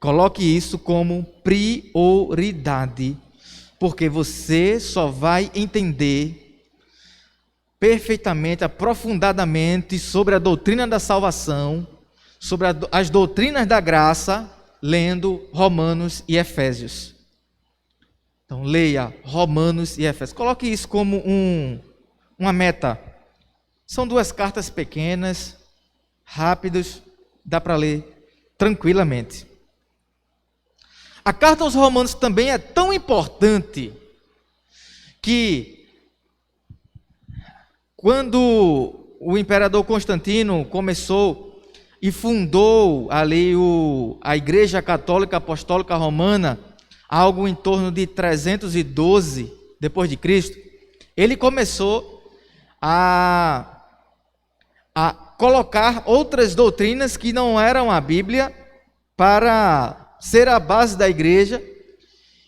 Coloque isso como prioridade, porque você só vai entender perfeitamente, aprofundadamente sobre a doutrina da salvação, sobre as doutrinas da graça, lendo Romanos e Efésios. Então, leia Romanos e Efésios. Coloque isso como uma meta. São 2 cartas pequenas, rápidas, dá para ler tranquilamente. A carta aos Romanos também é tão importante que, quando o imperador Constantino começou e fundou ali a Igreja Católica Apostólica Romana, algo em torno de 312 depois de Cristo, ele começou a colocar outras doutrinas que não eram a Bíblia para ser a base da igreja.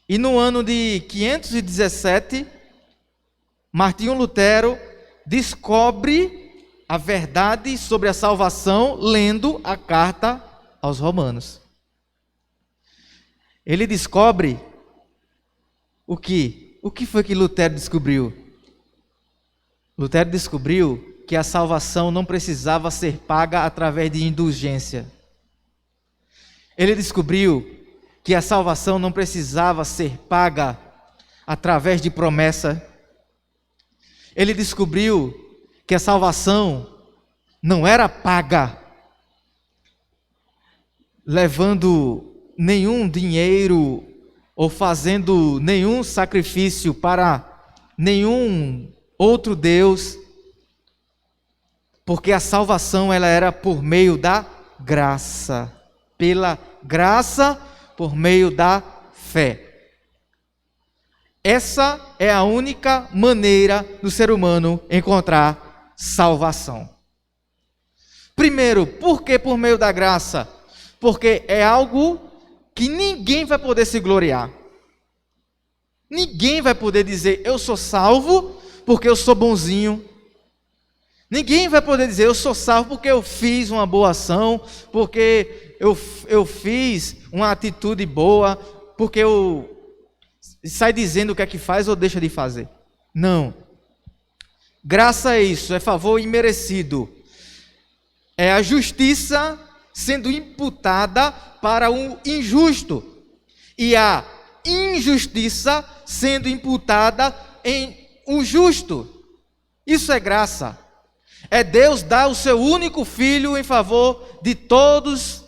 E no ano de 517, Martinho Lutero descobre a verdade sobre a salvação lendo a carta aos Romanos. Ele descobre o que? O que foi que Lutero descobriu? Lutero descobriu que a salvação não precisava ser paga através de indulgência. Ele descobriu que a salvação não precisava ser paga através de promessa. Ele descobriu que a salvação não era paga levando nenhum dinheiro ou fazendo nenhum sacrifício para nenhum outro Deus, porque a salvação ela era por meio da graça, pela graça, por meio da fé. Essa é a única maneira do ser humano encontrar salvação. Primeiro, por que por meio da graça? Porque é algo que ninguém vai poder se gloriar. Ninguém vai poder dizer, eu sou salvo porque eu sou bonzinho. Ninguém vai poder dizer, eu sou salvo porque eu fiz uma boa ação, porque eu fiz uma atitude boa, porque eu sai dizendo o que é que faz ou deixa de fazer. Não. Graça é isso, é favor imerecido. É a justiça sendo imputada para o injusto. E a injustiça sendo imputada em o justo. Isso é graça. É Deus dar o seu único filho em favor de todos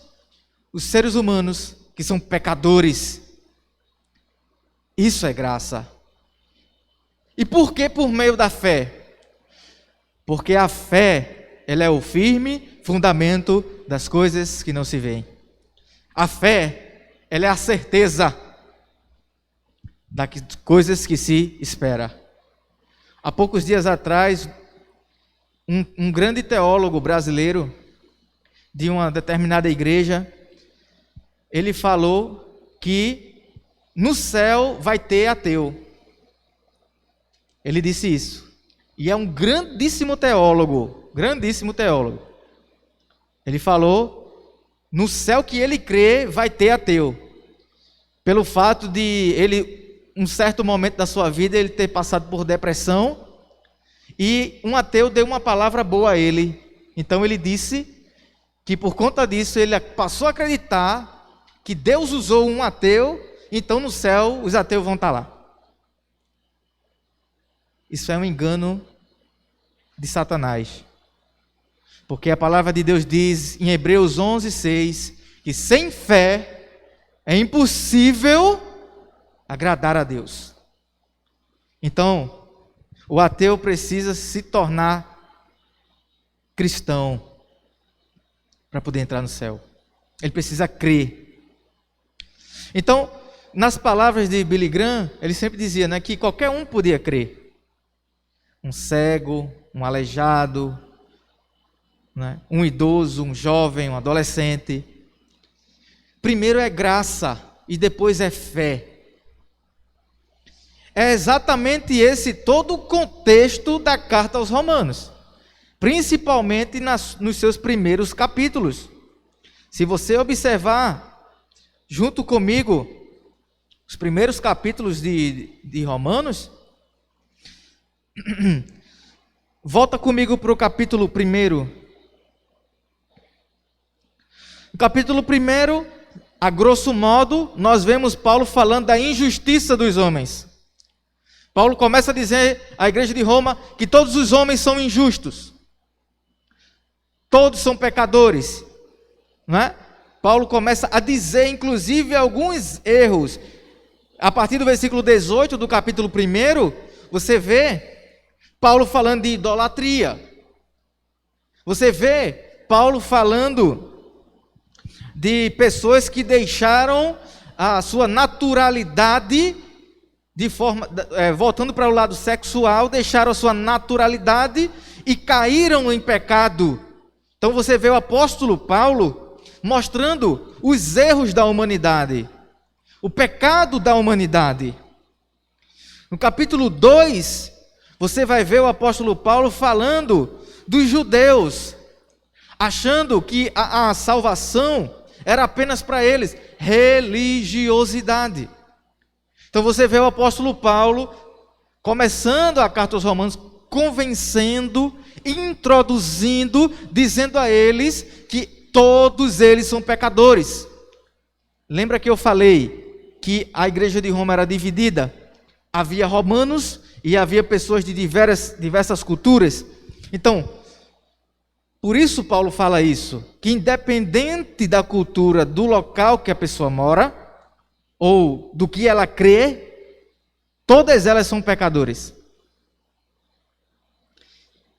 os seres humanos que são pecadores. Isso é graça. E por que por meio da fé? Porque a fé, ela é o firme fundamento das coisas que não se veem. A fé, ela é a certeza das coisas que se espera. Há poucos dias atrás, um grande teólogo brasileiro de uma determinada igreja, ele falou que no céu vai ter ateu. Ele disse isso. E é um grandíssimo teólogo. Ele falou, no céu que ele crê, vai ter ateu. Pelo fato de ele, um certo momento da sua vida, ele ter passado por depressão, e um ateu deu uma palavra boa a ele. Então ele disse que por conta disso, ele passou a acreditar que Deus usou um ateu. Então no céu os ateus vão estar lá. Isso é um engano de Satanás. Porque a palavra de Deus diz em Hebreus 11:6 que sem fé é impossível agradar a Deus. Então, o ateu precisa se tornar cristão para poder entrar no céu. Ele precisa crer. Então, nas palavras de Billy Graham, ele sempre dizia, né, que qualquer um podia crer. Um cego, um aleijado, né, um idoso, um jovem, um adolescente. Primeiro é graça e depois é fé. É exatamente esse todo o contexto da carta aos Romanos, principalmente nos seus primeiros capítulos. Se você observar junto comigo os primeiros capítulos de Romanos. Volta comigo para o capítulo 1. No capítulo 1, a grosso modo, nós vemos Paulo falando da injustiça dos homens. Paulo começa a dizer à igreja de Roma que todos os homens são injustos. Todos são pecadores, não é? Paulo começa a dizer, inclusive, alguns erros. A partir do versículo 18 do capítulo 1, você vê Paulo falando de idolatria. Você vê Paulo falando de pessoas que deixaram a sua naturalidade, voltando para o lado sexual, deixaram a sua naturalidade e caíram em pecado. Então você vê o apóstolo Paulo mostrando os erros da humanidade, o pecado da humanidade. No capítulo 2, você vai ver o apóstolo Paulo falando dos judeus, achando que a salvação era apenas para eles, religiosidade. Então você vê o apóstolo Paulo começando a carta aos Romanos, convencendo, introduzindo, dizendo a eles que todos eles são pecadores. Lembra que eu falei que a igreja de Roma era dividida? Havia romanos e havia pessoas de diversas culturas. Então, por isso Paulo fala isso, que independente da cultura, do local que a pessoa mora, ou do que ela crê, todas elas são pecadores.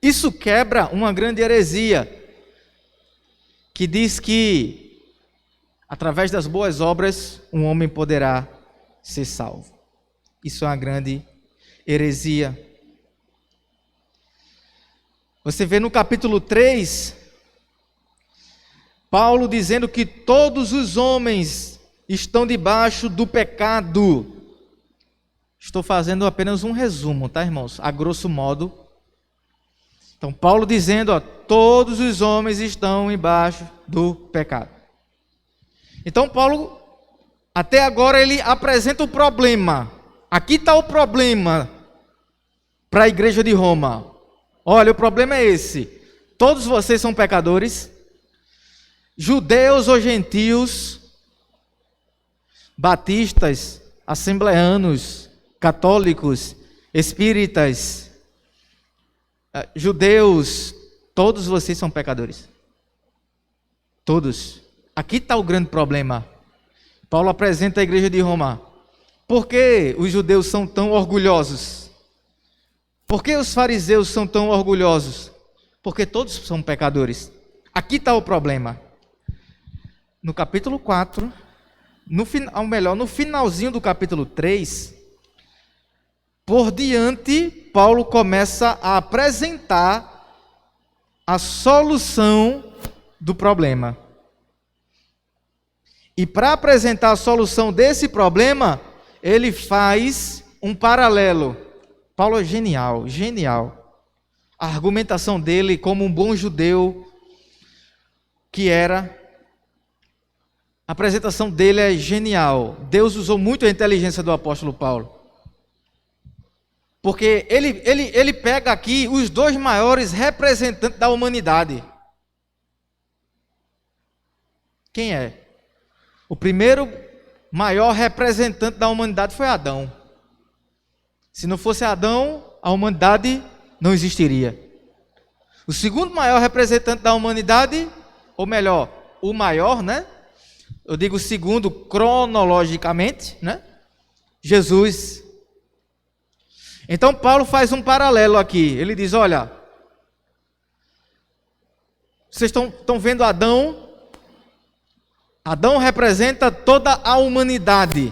Isso quebra uma grande heresia, que diz que, através das boas obras, um homem poderá ser salvo. Isso é uma grande heresia. Você vê no capítulo 3, Paulo dizendo que todos os homens estão debaixo do pecado. Estou fazendo apenas um resumo, tá, irmãos? A grosso modo. Então, Paulo dizendo, todos os homens estão embaixo do pecado. Então, Paulo, até agora, ele apresenta o problema. Aqui está o problema para a igreja de Roma. Olha, o problema é esse. Todos vocês são pecadores, judeus ou gentios, batistas, assembleanos, católicos, espíritas, judeus, todos vocês são pecadores. Todos. Aqui está o grande problema. Paulo apresenta a igreja de Roma. Por que os judeus são tão orgulhosos? Por que os fariseus são tão orgulhosos? Porque todos são pecadores. Aqui está o problema. No capítulo 4, no finalzinho do capítulo 3, por diante, Paulo começa a apresentar a solução do problema. E para apresentar a solução desse problema, ele faz um paralelo. Paulo é genial. A argumentação dele, como um bom judeu que era, a apresentação dele é genial. Deus usou muito a inteligência do apóstolo Paulo. Porque ele pega aqui os dois maiores representantes da humanidade. Quem é? O primeiro maior representante da humanidade foi Adão. Se não fosse Adão, a humanidade não existiria. O segundo maior representante da humanidade, ou melhor, o maior, né? Eu digo o segundo cronologicamente, né? Jesus. Então Paulo faz um paralelo aqui. Ele diz, olha, vocês estão vendo Adão? Adão representa toda a humanidade.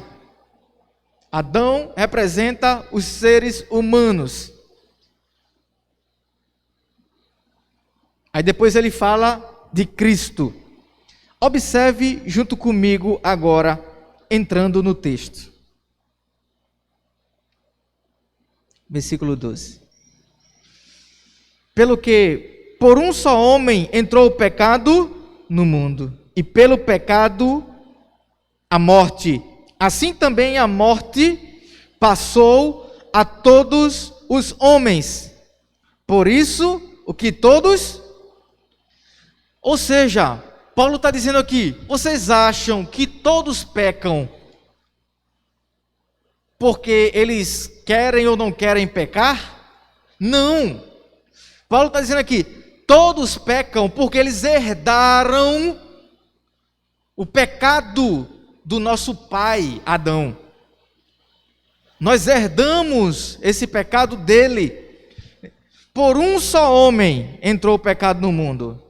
Adão representa os seres humanos. Aí depois ele fala de Cristo. Observe junto comigo agora, entrando no texto. Versículo 12. Pelo que por um só homem entrou o pecado no mundo, e pelo pecado a morte, assim também a morte passou a todos os homens. Por isso, o que todos... Ou seja, Paulo está dizendo aqui, vocês acham que todos pecam porque eles querem ou não querem pecar? Não. Paulo está dizendo aqui, todos pecam porque eles herdaram o pecado do nosso pai, Adão. Nós herdamos esse pecado dele. Por um só homem entrou o pecado no mundo.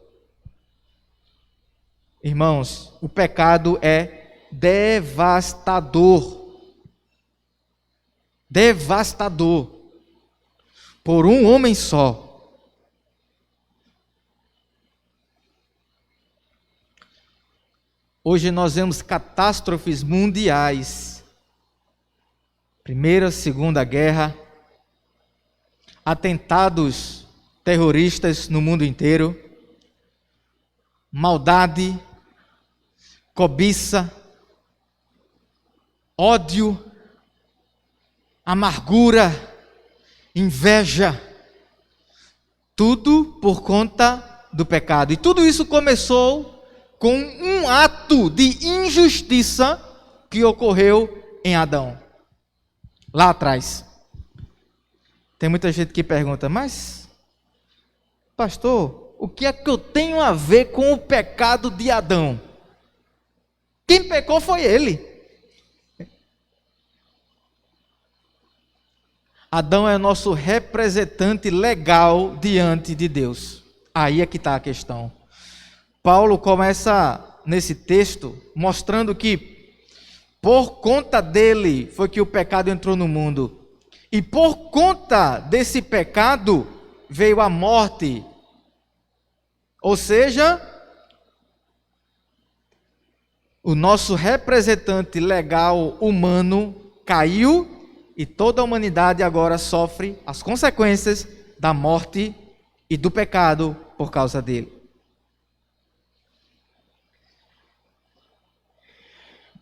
Irmãos, o pecado é devastador. Devastador. Por um homem só. Hoje nós vemos catástrofes mundiais. Primeira, Segunda Guerra, atentados terroristas no mundo inteiro, maldade, cobiça, ódio, amargura, inveja, tudo por conta do pecado. E tudo isso começou com um ato de injustiça que ocorreu em Adão, lá atrás. Tem muita gente que pergunta, mas, pastor, o que é que eu tenho a ver com o pecado de Adão? Quem pecou foi ele. Adão é nosso representante legal diante de Deus. Aí é que está a questão. Paulo começa nesse texto mostrando que por conta dele foi que o pecado entrou no mundo. E por conta desse pecado veio a morte. Ou seja, o nosso representante legal humano caiu e toda a humanidade agora sofre as consequências da morte e do pecado por causa dele.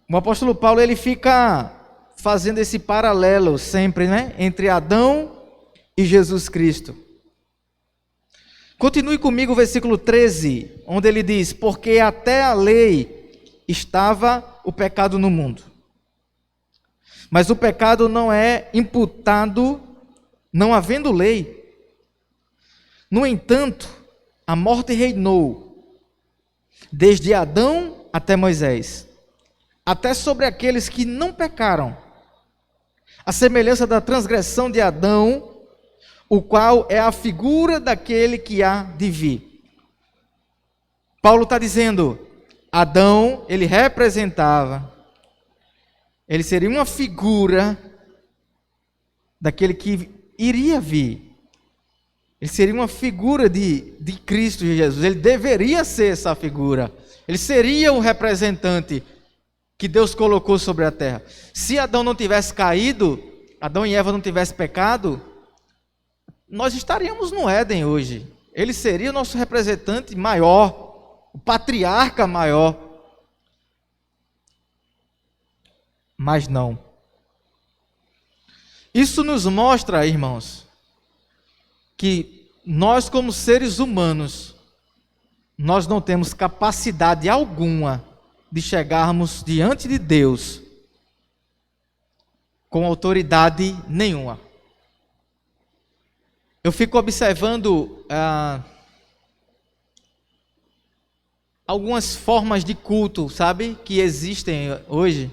O apóstolo Paulo, ele fica fazendo esse paralelo sempre, né, entre Adão e Jesus Cristo. Continue comigo o versículo 13, onde ele diz, porque até a lei estava o pecado no mundo. Mas o pecado não é imputado não havendo lei. No entanto, a morte reinou desde Adão até Moisés, até sobre aqueles que não pecaram, a semelhança da transgressão de Adão, o qual é a figura daquele que há de vir. Paulo está dizendo, Adão, ele representava, ele seria uma figura daquele que iria vir. Ele seria uma figura de Cristo Jesus, ele deveria ser essa figura, ele seria um representante que Deus colocou sobre a terra. Se Adão não tivesse caído, Adão e Eva não tivessem pecado, nós estaríamos no Éden hoje. Ele seria o nosso representante maior, o patriarca maior. Mas não. Isso nos mostra, irmãos, que nós como seres humanos, nós não temos capacidade alguma de chegarmos diante de Deus com autoridade nenhuma. Eu fico observando algumas formas de culto, sabe, que existem hoje,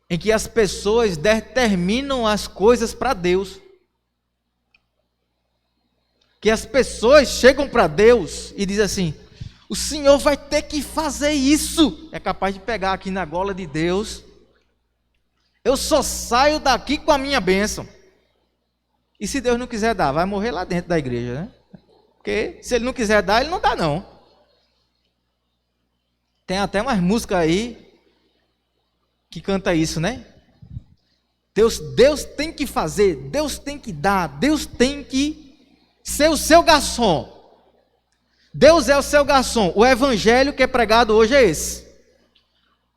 em que as pessoas determinam as coisas para Deus. Que as pessoas chegam para Deus e dizem assim, o Senhor vai ter que fazer isso. É capaz de pegar aqui na gola de Deus. Eu só saio daqui com a minha bênção. E se Deus não quiser dar, vai morrer lá dentro da igreja, né? Porque se Ele não quiser dar, Ele não dá não. Tem até umas músicas aí que canta isso, né? Deus tem que fazer, Deus tem que dar, Deus tem que ser o seu garçom. Deus é o seu garçom. O evangelho que é pregado hoje é esse.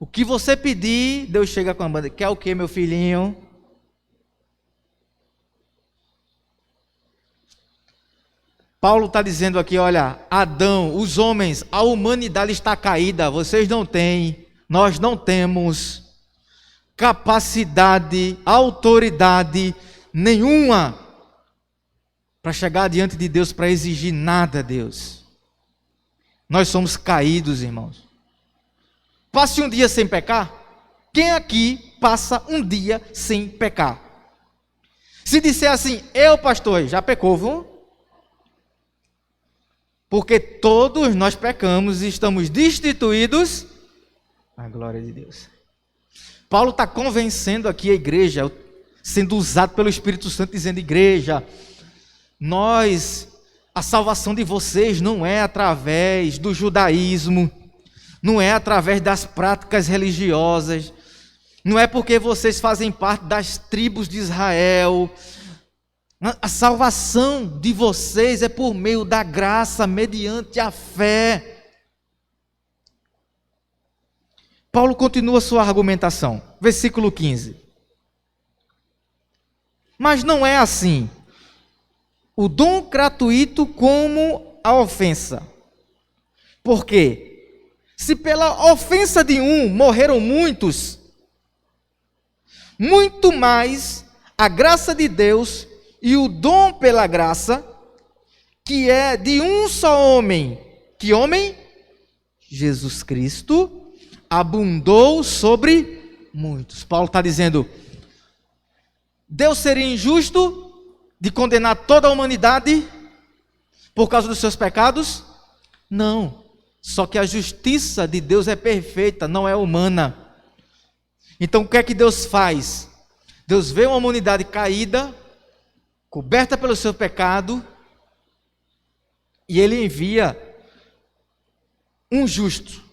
O que você pedir, Deus chega com a banda. Quer o que, meu filhinho? Paulo está dizendo aqui, olha, Adão, os homens, a humanidade está caída, vocês não têm, nós não temos capacidade, autoridade nenhuma para chegar diante de Deus, para exigir nada a Deus. Nós somos caídos, irmãos. Passe um dia sem pecar. Quem aqui passa um dia sem pecar? Se disser assim, eu pastor, já pecou, viu? Porque todos nós pecamos e estamos destituídos à glória de Deus. Paulo está convencendo aqui a igreja, sendo usado pelo Espírito Santo, dizendo, igreja, a salvação de vocês não é através do judaísmo, não é através das práticas religiosas, não é porque vocês fazem parte das tribos de Israel. A salvação de vocês é por meio da graça, mediante a fé. Paulo continua sua argumentação, versículo 15. Mas não é assim. O dom gratuito como a ofensa. Por quê? Se pela ofensa de um morreram muitos, muito mais a graça de Deus e o dom pela graça, que é de um só homem. Que homem? Jesus Cristo, abundou sobre muitos. Paulo está dizendo, Deus seria injusto de condenar toda a humanidade por causa dos seus pecados? Não. Só que a justiça de Deus é perfeita, não é humana. Então o que é que Deus faz? Deus vê uma humanidade caída, coberta pelo seu pecado, e Ele envia um justo.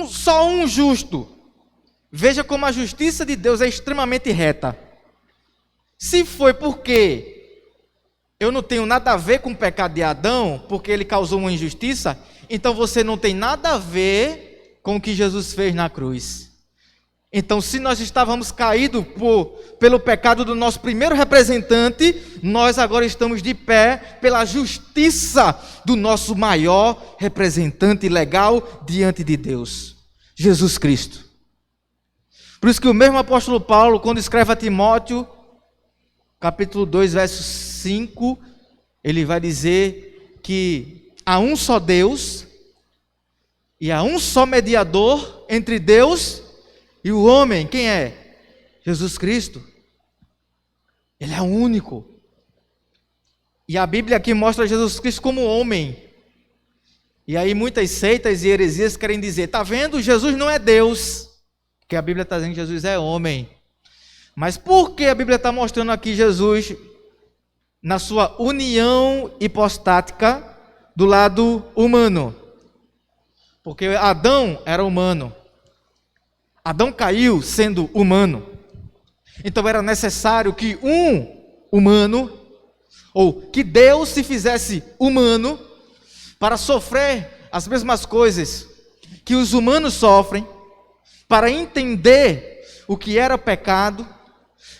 Só um justo. Veja como a justiça de Deus é extremamente reta. Se foi porque eu não tenho nada a ver com o pecado de Adão, porque ele causou uma injustiça, então você não tem nada a ver com o que Jesus fez na cruz. Então, se nós estávamos caídos pelo pecado do nosso primeiro representante, nós agora estamos de pé pela justiça do nosso maior representante legal diante de Deus, Jesus Cristo. Por isso que o mesmo apóstolo Paulo, quando escreve a Timóteo, capítulo 2, verso 5, ele vai dizer que há um só Deus e há um só mediador entre Deus e o homem. Quem é? Jesus Cristo. Ele é o único. E a Bíblia aqui mostra Jesus Cristo como homem. E aí muitas seitas e heresias querem dizer, está vendo? Jesus não é Deus. Porque a Bíblia está dizendo que Jesus é homem. Mas por que a Bíblia está mostrando aqui Jesus na sua união hipostática do lado humano? Porque Adão era humano. Adão caiu sendo humano. Então era necessário que um humano, ou que Deus se fizesse humano, para sofrer as mesmas coisas que os humanos sofrem, para entender o que era pecado.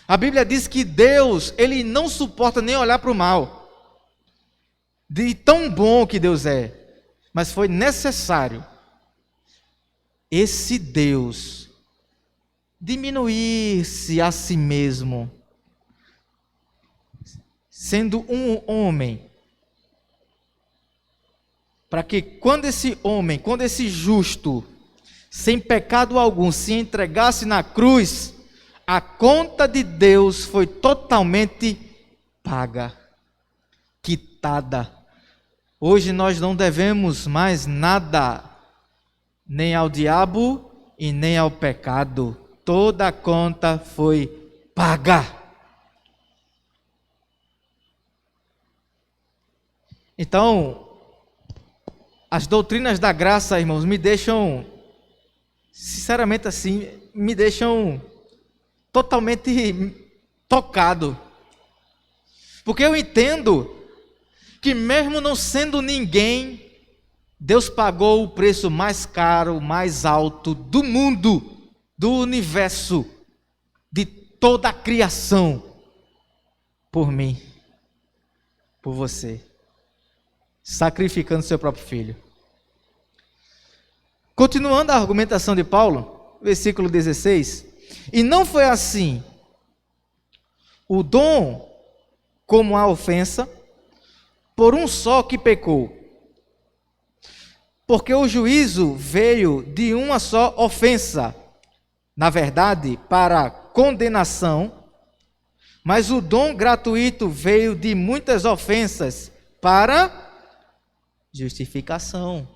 A Bíblia diz que Deus, Ele não suporta nem olhar para o mal. De tão bom que Deus é. Mas foi necessário esse Deus diminuir-se a si mesmo, sendo um homem, para que quando esse justo, sem pecado algum, se entregasse na cruz, a conta de Deus foi totalmente paga, quitada. Hoje nós não devemos mais nada, nem ao diabo e nem ao pecado. Toda a conta foi paga. Então, as doutrinas da graça, irmãos, me deixam, sinceramente assim, me deixam totalmente tocado. Porque eu entendo que mesmo não sendo ninguém, Deus pagou o preço mais caro, mais alto do mundo, do universo, de toda a criação, por mim, por você, sacrificando seu próprio filho. Continuando a argumentação de Paulo, versículo 16, e não foi assim o dom como a ofensa, por um só que pecou. Porque o juízo veio de uma só ofensa, na verdade, para condenação, mas o dom gratuito veio de muitas ofensas para justificação.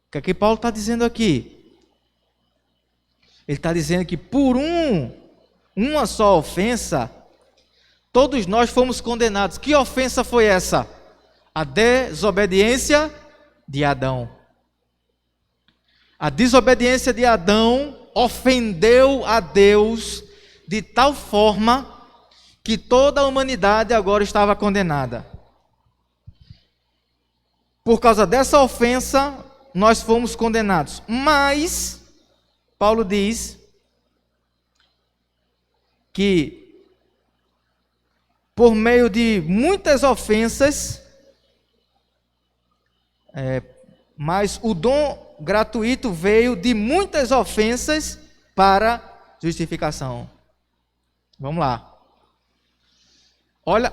O que é que Paulo está dizendo aqui? Ele está dizendo que por uma só ofensa, todos nós fomos condenados. Que ofensa foi essa? A desobediência de Adão. A desobediência de Adão ofendeu a Deus de tal forma que toda a humanidade agora estava condenada. Por causa dessa ofensa, nós fomos condenados. Mas, Paulo diz que por meio de muitas ofensas, mas o dom gratuito veio de muitas ofensas para justificação. Vamos lá. Olha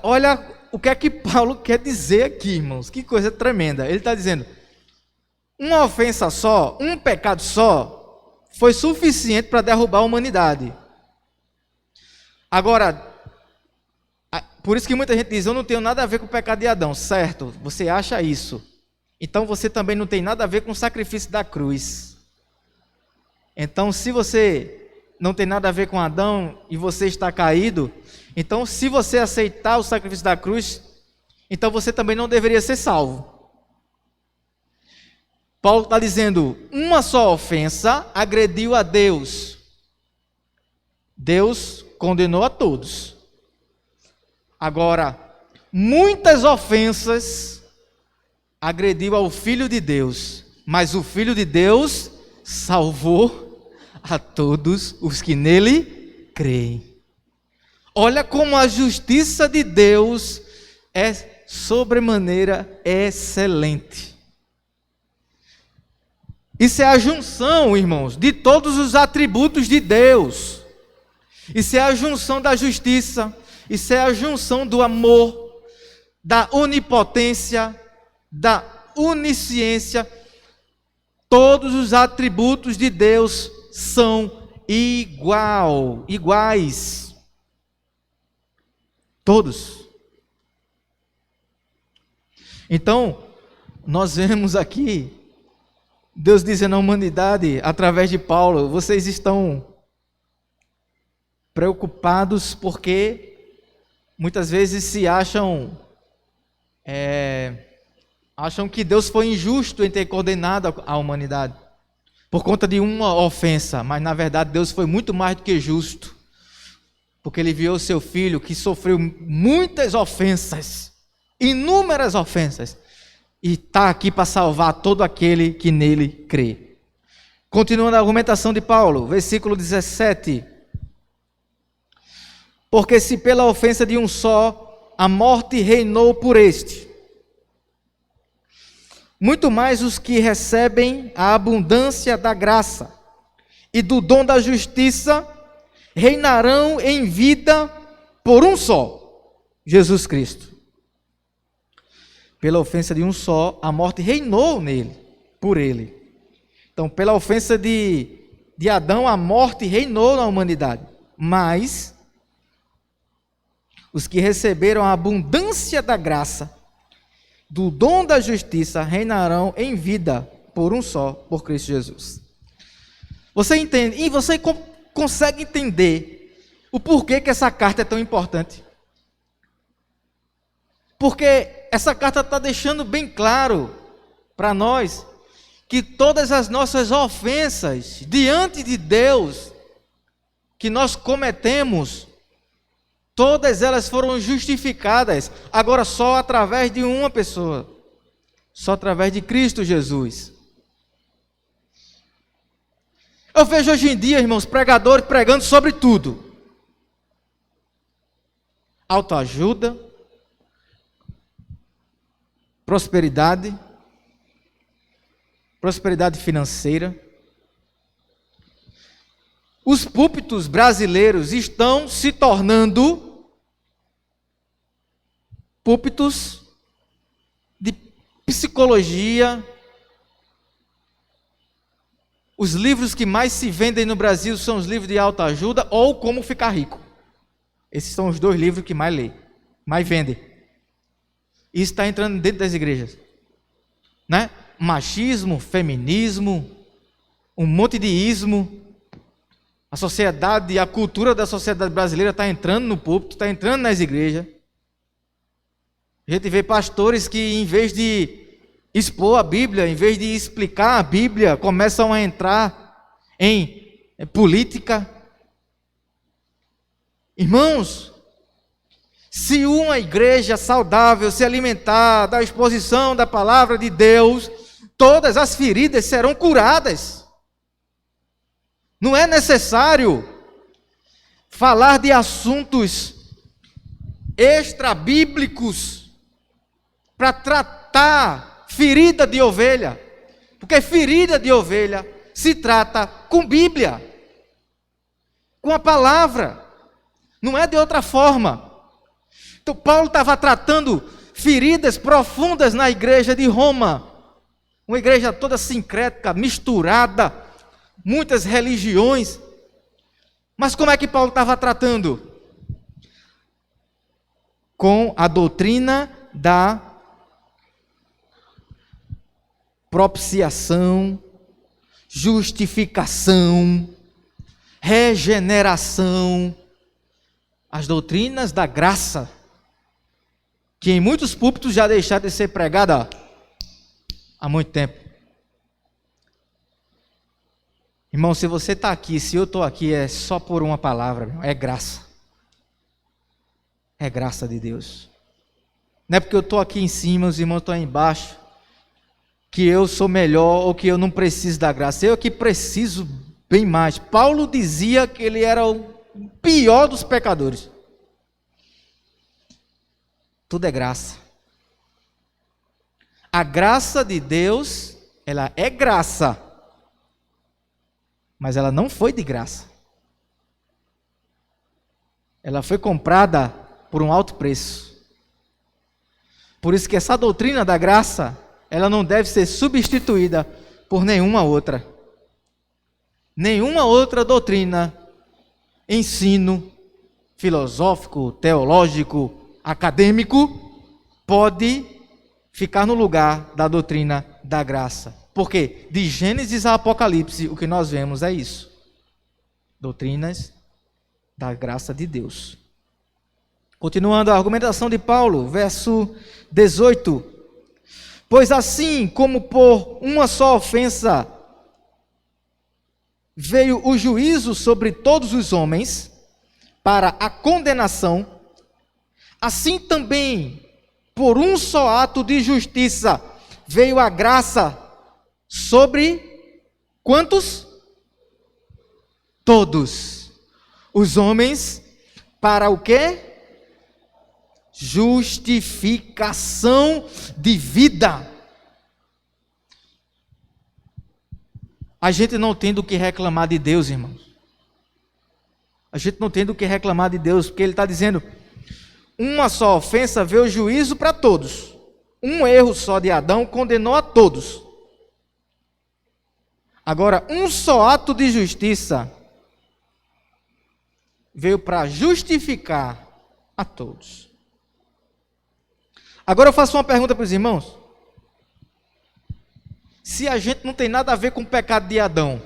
o que é que Paulo quer dizer aqui, irmãos. Que coisa tremenda. Ele está dizendo, uma ofensa só, um pecado só, foi suficiente para derrubar a humanidade. Agora, por isso que muita gente diz, eu não tenho nada a ver com o pecado de Adão. Certo, você acha isso. Então você também não tem nada a ver com o sacrifício da cruz. Então se você não tem nada a ver com Adão e você está caído, então se você aceitar o sacrifício da cruz, então você também não deveria ser salvo. Paulo está dizendo, uma só ofensa agrediu a Deus. Deus condenou a todos. Agora, muitas ofensas agrediu ao Filho de Deus, mas o Filho de Deus salvou a todos os que nele creem. Olha como a justiça de Deus é sobremaneira excelente. Isso é a junção, irmãos, de todos os atributos de Deus. Isso é a junção da justiça. Isso é a junção do amor, da onipotência, da onisciência. Todos os atributos de Deus são iguais. Todos. Então, nós vemos aqui Deus dizendo à humanidade, através de Paulo, vocês estão preocupados porque muitas vezes se acham que Deus foi injusto em ter condenado a humanidade por conta de uma ofensa, mas na verdade Deus foi muito mais do que justo, porque Ele enviou seu Filho que sofreu muitas ofensas, inúmeras ofensas, e está aqui para salvar todo aquele que nele crê. Continuando a argumentação de Paulo, versículo 17. Porque se pela ofensa de um só, a morte reinou por este, muito mais os que recebem a abundância da graça e do dom da justiça, reinarão em vida por um só, Jesus Cristo. Pela ofensa de um só, a morte reinou nele, por ele. Então, pela ofensa de Adão, a morte reinou na humanidade. Mas os que receberam a abundância da graça, do dom da justiça, reinarão em vida por um só, por Cristo Jesus. Você entende? E você consegue entender o porquê que essa carta é tão importante? Porque essa carta está deixando bem claro para nós que todas as nossas ofensas diante de Deus que nós cometemos, todas elas foram justificadas, agora só através de uma pessoa, Só através de Cristo Jesus. Eu vejo hoje em dia, irmãos, pregadores pregando sobre tudo. Autoajuda, prosperidade financeira. Os púlpitos brasileiros estão se tornando púlpitos de psicologia. Os livros que mais se vendem no Brasil são os livros de autoajuda ou Como Ficar Rico. Esses são os 2 livros que mais vendem. Isso está entrando dentro das igrejas, né? Machismo, feminismo, um monte de ismo. A sociedade, a cultura da sociedade brasileira está entrando no púlpito, está entrando nas igrejas. A gente vê pastores que, em vez de expor a Bíblia, em vez de explicar a Bíblia, começam a entrar em política. Irmãos, se uma igreja saudável se alimentar da exposição da palavra de Deus, todas as feridas serão curadas. Não é necessário falar de assuntos extra-bíblicos para tratar ferida de ovelha, porque ferida de ovelha se trata com Bíblia, com a palavra, não é de outra forma. Então Paulo estava tratando feridas profundas na igreja de Roma, uma igreja toda sincrética, misturada, muitas religiões. Mas como é que Paulo estava tratando? Com a doutrina da propiciação, justificação, regeneração, as doutrinas da graça, que em muitos púlpitos já deixaram de ser pregada há muito tempo. Irmão, se você está aqui, se eu estou aqui, é só por uma palavra, é graça. É graça de Deus. Não é porque eu estou aqui em cima, os irmãos estão aí embaixo, que eu sou melhor ou que eu não preciso da graça. Eu que preciso bem mais. Paulo dizia que ele era o pior dos pecadores. Tudo é graça. A graça de Deus, ela é graça, mas ela não foi de graça. Ela foi comprada por um alto preço. Por isso que essa doutrina da graça, ela não deve ser substituída por nenhuma outra. Nenhuma outra doutrina, ensino filosófico, teológico, acadêmico, pode ficar no lugar da doutrina da graça. Porque de Gênesis a Apocalipse, o que nós vemos é isso. Doutrinas da graça de Deus. Continuando a argumentação de Paulo, verso 18. Pois assim como por uma só ofensa veio o juízo sobre todos os homens para a condenação, assim também por um só ato de justiça veio a graça sobre quantos? Todos os homens, para o quê? Justificação de vida. A gente não tem do que reclamar de Deus, irmãos. A gente não tem do que reclamar de Deus, porque Ele está dizendo, uma só ofensa veio juízo para todos. Um erro só de Adão condenou a todos. Agora, um só ato de justiça veio para justificar a todos. Agora eu faço uma pergunta para os irmãos. Se a gente não tem nada a ver com o pecado de Adão,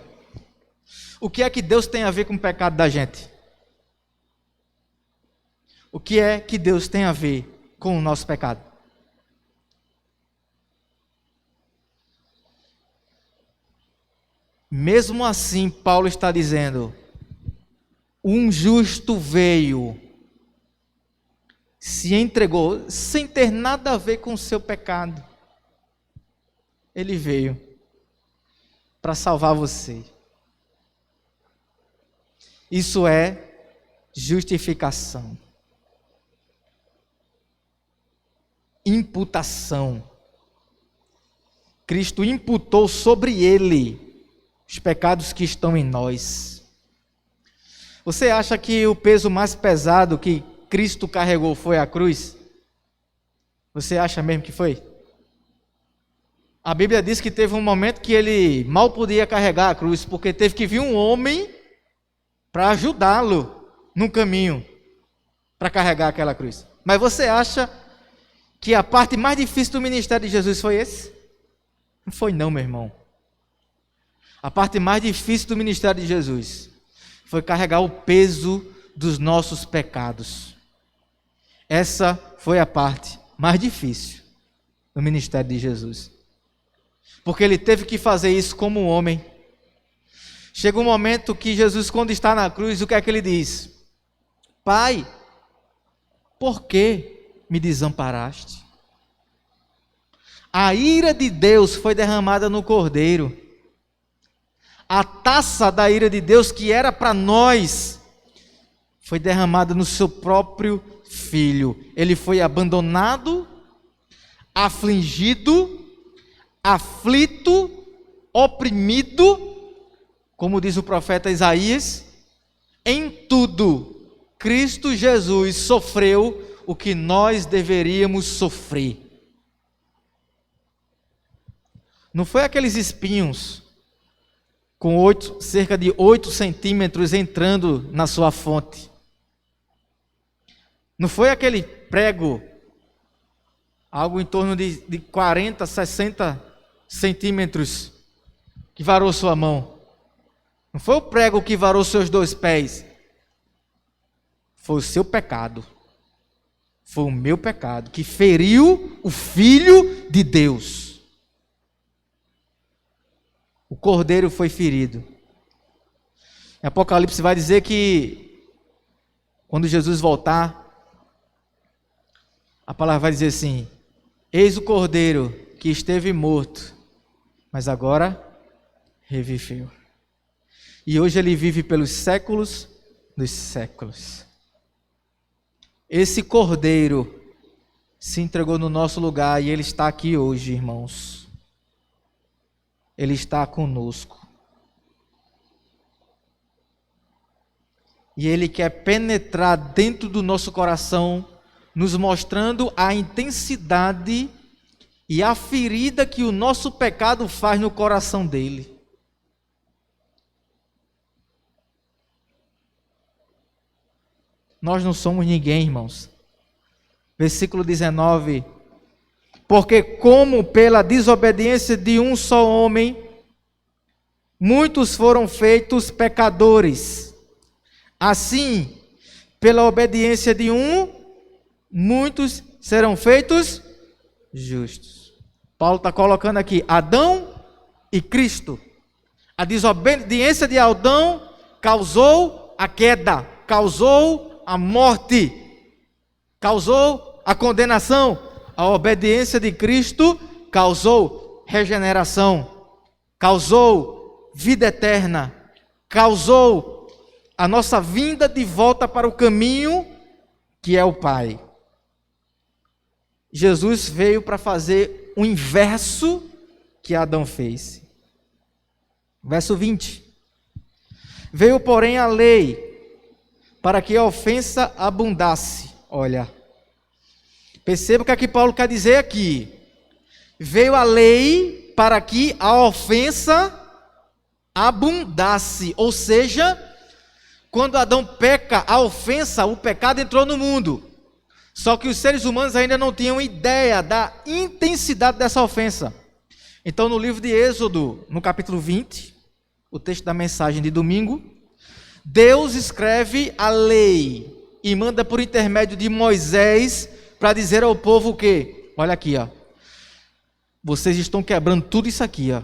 o que é que Deus tem a ver com o pecado da gente? O que é que Deus tem a ver com o nosso pecado? Mesmo assim, Paulo está dizendo, um justo veio, se entregou, sem ter nada a ver com o seu pecado. Ele veio para salvar você. Isso é justificação. Imputação. Cristo imputou sobre ele os pecados que estão em nós. Você acha que o peso mais pesado que Cristo carregou foi a cruz? Você acha mesmo que foi? A Bíblia diz que teve um momento que ele mal podia carregar a cruz, porque teve que vir um homem para ajudá-lo no caminho, para carregar aquela cruz. Mas você acha que a parte mais difícil do ministério de Jesus foi esse? Não foi não, meu irmão. A parte mais difícil do ministério de Jesus foi carregar o peso dos nossos pecados. Essa foi a parte mais difícil do ministério de Jesus. Porque ele teve que fazer isso como um homem. Chega um momento que Jesus, quando está na cruz, o que é que ele diz? Pai, por que me desamparaste? A ira de Deus foi derramada no Cordeiro. A taça da ira de Deus, que era para nós, foi derramada no seu próprio Filho. Ele foi abandonado, afligido, aflito, oprimido, como diz o profeta Isaías. Em tudo, Cristo Jesus sofreu o que nós deveríamos sofrer. Não foi aqueles espinhos com cerca de 8 centímetros entrando na sua fonte. Não foi aquele prego, algo em torno de 40, 60 centímetros, que varou sua mão. Não foi o prego que varou seus 2 pés. Foi o seu pecado. Foi o meu pecado, que feriu o Filho de Deus. O Cordeiro foi ferido. Em Apocalipse vai dizer que quando Jesus voltar, a palavra vai dizer assim: eis o Cordeiro que esteve morto, mas agora reviveu. E hoje ele vive pelos séculos dos séculos. Esse Cordeiro se entregou no nosso lugar e ele está aqui hoje, irmãos. Ele está conosco. E ele quer penetrar dentro do nosso coração, nos mostrando a intensidade e a ferida que o nosso pecado faz no coração dele. Nós não somos ninguém, irmãos. Versículo 19. Porque como pela desobediência de um só homem, muitos foram feitos pecadores, assim, pela obediência de um, muitos serão feitos justos. Paulo está colocando aqui Adão e Cristo. A desobediência de Adão causou a queda, causou a morte, causou a condenação. A obediência de Cristo causou regeneração, causou vida eterna, causou a nossa vinda de volta para o caminho que é o Pai. Jesus veio para fazer o inverso que Adão fez. Verso 20. Veio, porém, a lei para que a ofensa abundasse. Olha, perceba o que aqui Paulo quer dizer aqui. Veio a lei para que a ofensa abundasse. Ou seja, quando Adão peca, a ofensa, o pecado entrou no mundo. Só que os seres humanos ainda não tinham ideia da intensidade dessa ofensa. Então, no livro de Êxodo, no capítulo 20, o texto da mensagem de domingo, Deus escreve a lei e manda por intermédio de Moisés para dizer ao povo o quê? Olha aqui, ó. Vocês estão quebrando tudo isso aqui, ó.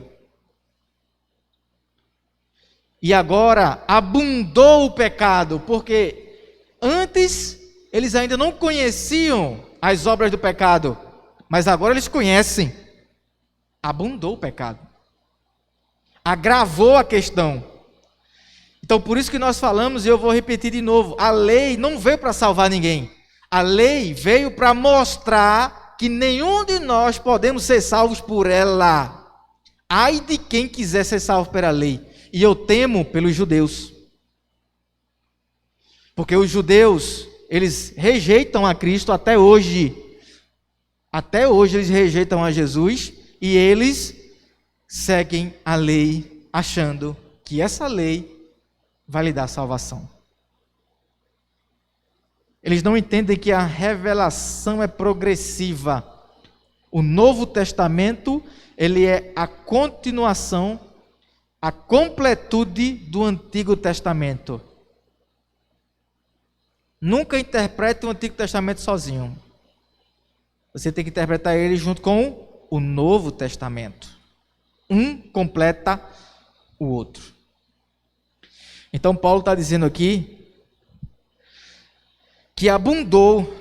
E agora abundou o pecado, porque antes eles ainda não conheciam as obras do pecado, mas agora eles conhecem. abundou o pecado. Agravou a questão. Então, por isso que nós falamos, e eu vou repetir de novo, a lei não veio para salvar ninguém. A lei veio para mostrar que nenhum de nós podemos ser salvos por ela. Ai de quem quiser ser salvo pela lei. E eu temo pelos judeus. Porque os judeus, eles rejeitam a Cristo até hoje. Até hoje eles rejeitam a Jesus e eles seguem a lei, achando que essa lei vai lhe dar salvação. Eles não entendem que a revelação é progressiva. O Novo Testamento, ele é a continuação, a completude do Antigo Testamento. Nunca interprete o Antigo Testamento sozinho. Você tem que interpretar ele junto com o Novo Testamento. Um completa o outro. Então Paulo está dizendo aqui que abundou,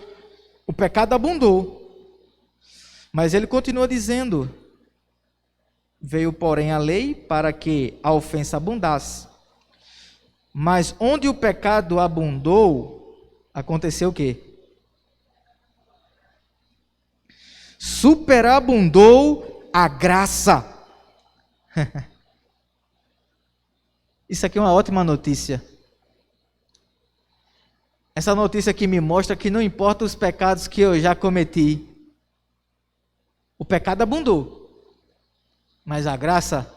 o pecado abundou, mas ele continua dizendo, veio porém a lei para que a ofensa abundasse, mas onde o pecado abundou, aconteceu o quê? Superabundou a graça. Isso aqui é uma ótima notícia. Essa notícia aqui me mostra que não importa os pecados que eu já cometi, o pecado abundou, mas a graça,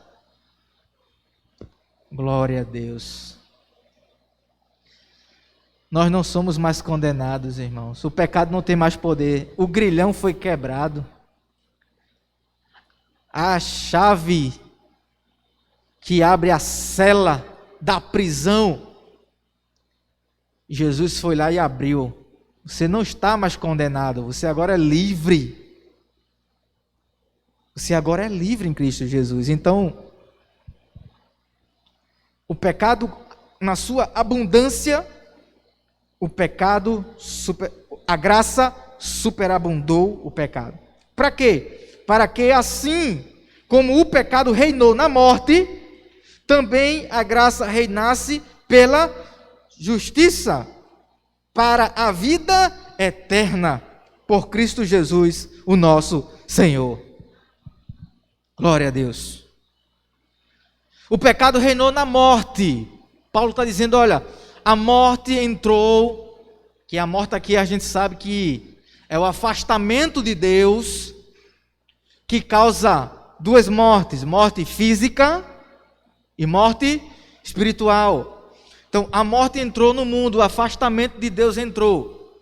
glória a Deus. Nós não somos mais condenados, irmãos. O pecado não tem mais poder. O grilhão foi quebrado. A chave que abre a cela da prisão, Jesus foi lá e abriu. Você não está mais condenado, você agora é livre. Você agora é livre em Cristo Jesus. Então, o pecado, na sua abundância, a graça superabundou o pecado. Para quê? Para que assim como o pecado reinou na morte, também a graça reinasse pela justiça para a vida eterna por Cristo Jesus, o nosso Senhor. Glória a Deus. O pecado reinou na morte. Paulo está dizendo, olha, a morte entrou, que a morte aqui a gente sabe que é o afastamento de Deus, que causa duas mortes, morte física e morte espiritual. Então, a morte entrou no mundo, o afastamento de Deus entrou.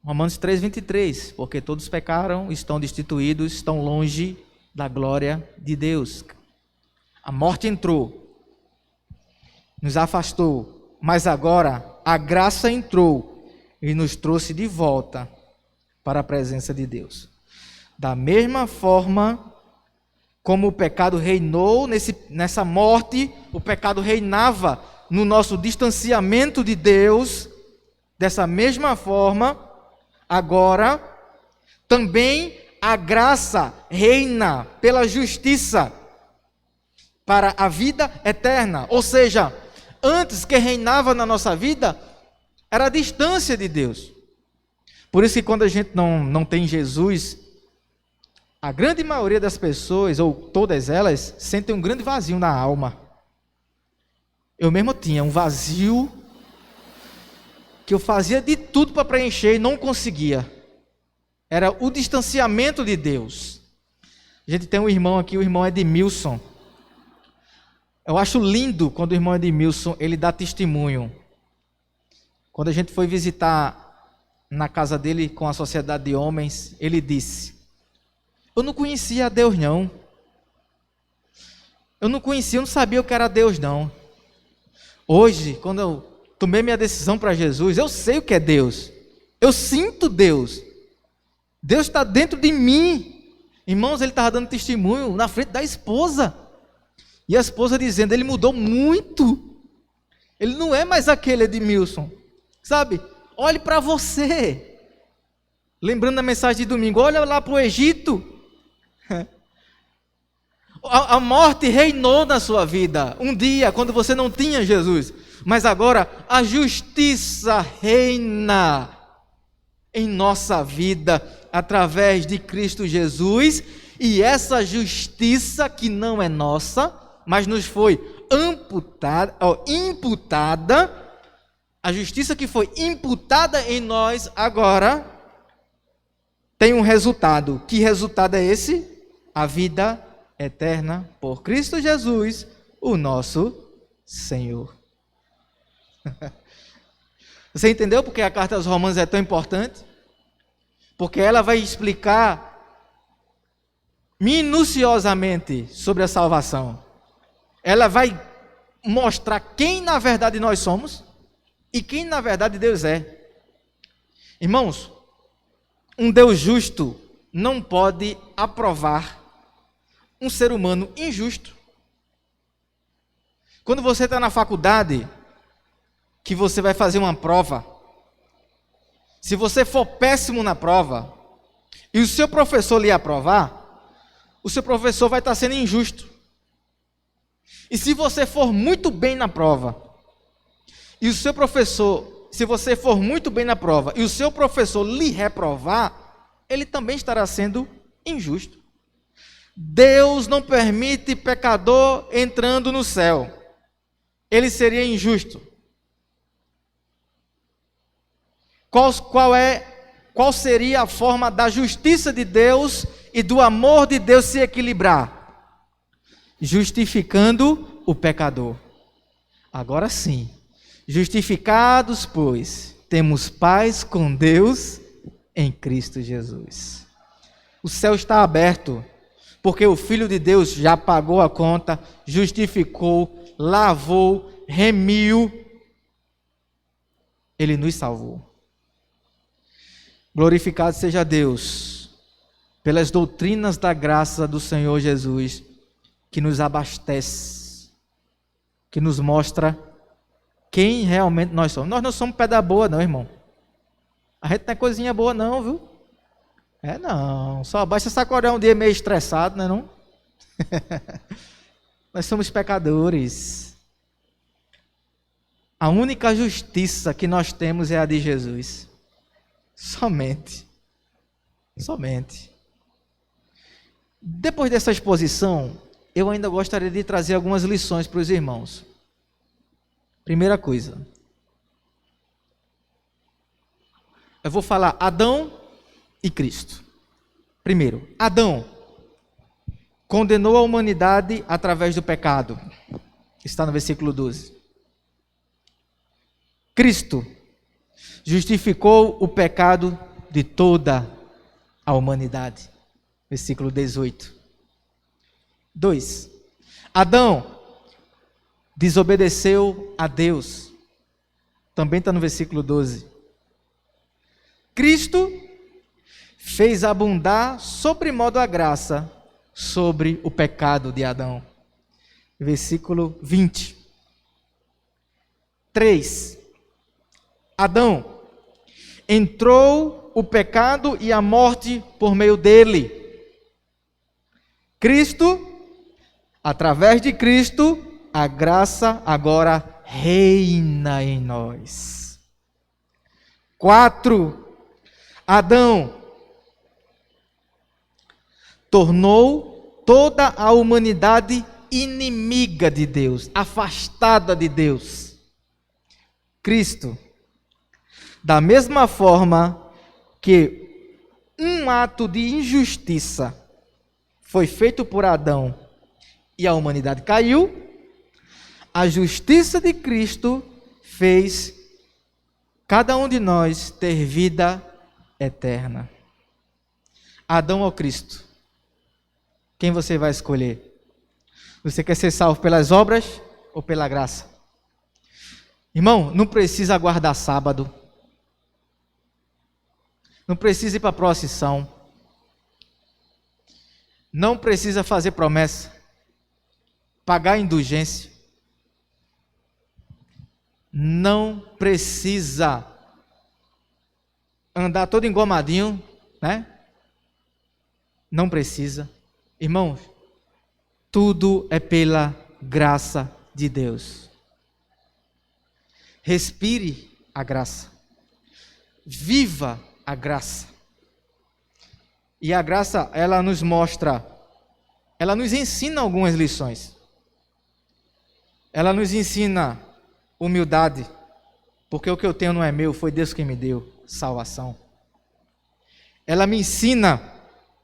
Romanos 3:23, porque todos pecaram, estão destituídos, estão longe da glória de Deus. A morte entrou, nos afastou, mas agora a graça entrou e nos trouxe de volta para a presença de Deus. Da mesma forma como o pecado reinou nessa morte, o pecado reinava no nosso distanciamento de Deus, dessa mesma forma, agora também a graça reina pela justiça para a vida eterna. Ou seja, antes que reinava na nossa vida, era a distância de Deus. Por isso que quando a gente não tem Jesus, a grande maioria das pessoas, ou todas elas, sentem um grande vazio na alma. Eu mesmo tinha um vazio que eu fazia de tudo para preencher e não conseguia. Era o distanciamento de Deus. A gente tem um irmão aqui, o irmão Edmilson. Eu acho lindo quando o irmão Edmilson, ele dá testemunho. Quando a gente foi visitar na casa dele com a sociedade de homens, ele disse: eu não conhecia a Deus não. Eu não sabia o que era Deus não. Hoje, quando eu tomei minha decisão para Jesus, eu sei o que é Deus. Eu sinto Deus. Deus está dentro de mim. Irmãos, ele estava dando testemunho na frente da esposa. E a esposa dizendo, ele mudou muito. Ele não é mais aquele Edmilson. Sabe? Olhe para você. Lembrando da mensagem de domingo, olha lá para o Egito. A morte reinou na sua vida um dia, quando você não tinha Jesus. Mas agora a justiça reina em nossa vida através de Cristo Jesus. E essa justiça que não é nossa, mas nos foi imputada, a justiça que foi imputada em nós agora tem um resultado. Que resultado é esse? A vida eterna por Cristo Jesus, o nosso Senhor. Você entendeu porque a carta aos Romanos é tão importante? Porque ela vai explicar minuciosamente sobre a salvação. Ela vai mostrar quem na verdade nós somos e quem na verdade Deus é. Irmãos, um Deus justo não pode aprovar um ser humano injusto. Quando você está na faculdade, que você vai fazer uma prova, se você for péssimo na prova, e o seu professor lhe aprovar, o seu professor vai estar sendo injusto. E se você for muito bem na prova, e o seu professor, se você for muito bem na prova, e o seu professor lhe reprovar, ele também estará sendo injusto. Deus não permite pecador entrando no céu. Ele seria injusto. Qual seria a forma da justiça de Deus e do amor de Deus se equilibrar? Justificando o pecador. Agora sim, justificados, pois, temos paz com Deus em Cristo Jesus. O céu está aberto, porque o Filho de Deus já pagou a conta, justificou, lavou, remiu. Ele nos salvou. Glorificado seja Deus pelas doutrinas da graça do Senhor Jesus, que nos abastece, que nos mostra quem realmente nós somos. Nós não somos pedra boa não, irmão. A gente não é coisinha boa não, viu? Não, só basta sacorar um dia meio estressado, não é não? Nós somos pecadores. A única justiça que nós temos é a de Jesus. Somente. Depois dessa exposição, eu ainda gostaria de trazer algumas lições para os irmãos. Primeira coisa, eu vou falar Adão e Cristo. Primeiro, Adão condenou a humanidade através do pecado. Está no versículo 12. Cristo justificou o pecado de toda a humanidade. Versículo 18. 2. Adão desobedeceu a Deus. Também está no versículo 12. Cristo fez abundar sobremodo a graça sobre o pecado de Adão. Versículo 20. 3. Adão entrou o pecado e a morte por meio dele. Cristo, através de Cristo, a graça agora reina em nós. 4. Adão tornou toda a humanidade inimiga de Deus, afastada de Deus. Cristo, da mesma forma que um ato de injustiça foi feito por Adão e a humanidade caiu, a justiça de Cristo fez cada um de nós ter vida eterna. Adão ou Cristo? Quem você vai escolher? Você quer ser salvo pelas obras ou pela graça? Irmão, não precisa aguardar sábado. Não precisa ir para a procissão. Não precisa fazer promessa. Pagar indulgência. Não precisa andar todo engomadinho, né? Não precisa. Irmãos, Tudo é pela graça de Deus. Respire a graça. Viva a graça. E a graça, ela nos mostra, ela nos ensina algumas lições. Ela nos ensina humildade, porque o que eu tenho não é meu, foi Deus quem me deu, salvação. Ela me ensina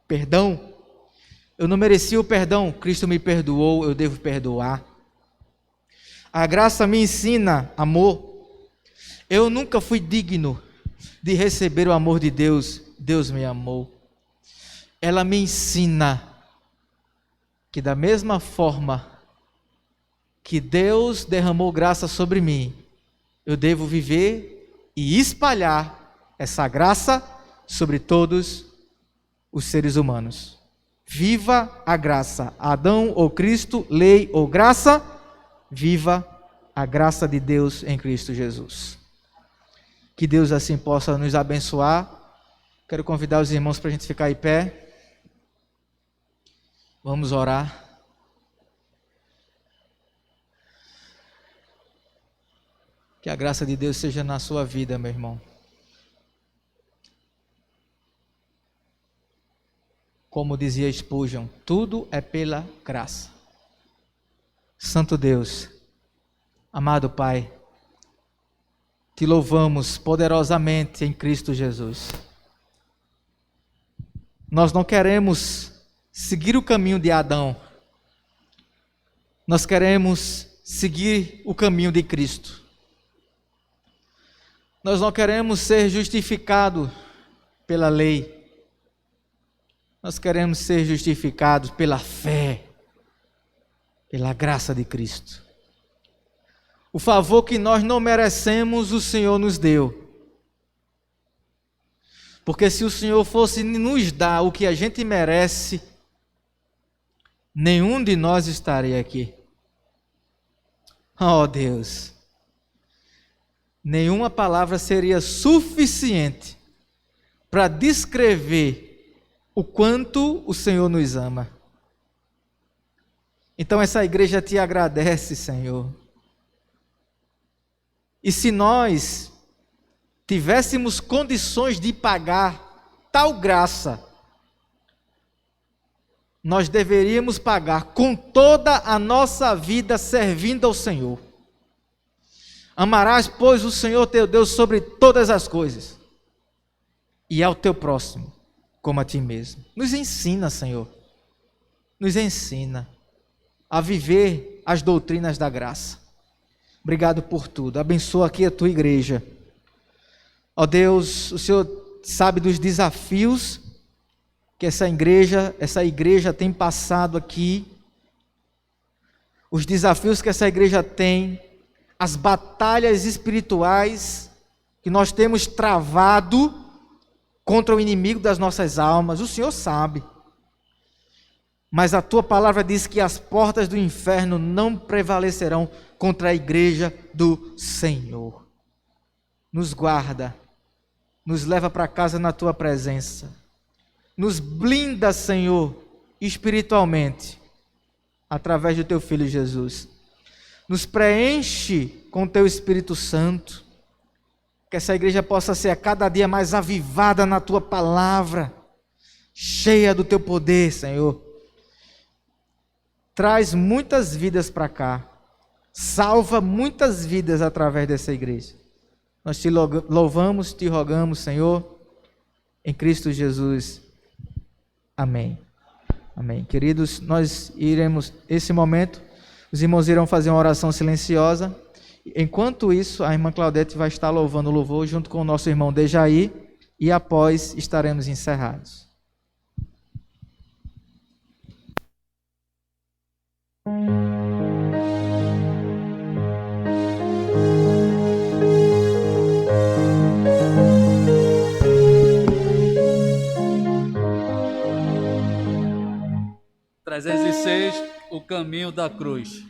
perdão. Eu não merecia o perdão, Cristo me perdoou, eu devo perdoar. A graça me ensina amor. Eu nunca fui digno de receber o amor de Deus, Deus me amou. Ela me ensina que da mesma forma que Deus derramou graça sobre mim, eu devo viver e espalhar essa graça sobre todos os seres humanos. Viva a graça. Adão ou Cristo, lei ou graça, viva a graça de Deus em Cristo Jesus. Que Deus assim possa nos abençoar. Quero convidar os irmãos para a gente ficar em pé. Vamos orar. Que a graça de Deus seja na sua vida, meu irmão. Como dizia Spurgeon, tudo é pela graça. Santo Deus, amado Pai, te louvamos poderosamente em Cristo Jesus. Nós não queremos seguir o caminho de Adão. Nós queremos seguir o caminho de Cristo. Nós não queremos ser justificados pela lei. Nós queremos ser justificados pela fé, pela graça de Cristo. O favor que nós não merecemos, o Senhor nos deu. Porque se o Senhor fosse nos dar o que a gente merece, nenhum de nós estaria aqui. Oh Deus, nenhuma palavra seria suficiente para descrever o quanto o Senhor nos ama. Então essa igreja te agradece, Senhor. E se nós tivéssemos condições de pagar tal graça, nós deveríamos pagar com toda a nossa vida servindo ao Senhor. Amarás, pois, o Senhor teu Deus sobre todas as coisas, e ao teu próximo como a ti mesmo. Nos ensina, Senhor, nos ensina a viver as doutrinas da graça. Obrigado por tudo. Abençoa aqui a tua igreja. Ó Deus, o Senhor sabe dos desafios que essa igreja tem passado aqui, os desafios que essa igreja tem, as batalhas espirituais que nós temos travado contra o inimigo das nossas almas. O Senhor sabe. Mas a tua palavra diz que as portas do inferno não prevalecerão contra a igreja do Senhor. Nos guarda, nos leva para casa na tua presença. Nos blinda, Senhor, espiritualmente, através do teu Filho Jesus. Nos preenche com teu Espírito Santo. Que essa igreja possa ser a cada dia mais avivada na tua palavra, cheia do teu poder, Senhor. Traz muitas vidas para cá, salva muitas vidas através dessa igreja. Nós te louvamos, te rogamos, Senhor, em Cristo Jesus. Amém. Amém. Queridos, nós iremos, esse momento, os irmãos irão fazer uma oração silenciosa. Enquanto isso, a irmã Claudete vai estar louvando o louvor junto com o nosso irmão Dejaí, e após estaremos encerrados. O caminho da cruz.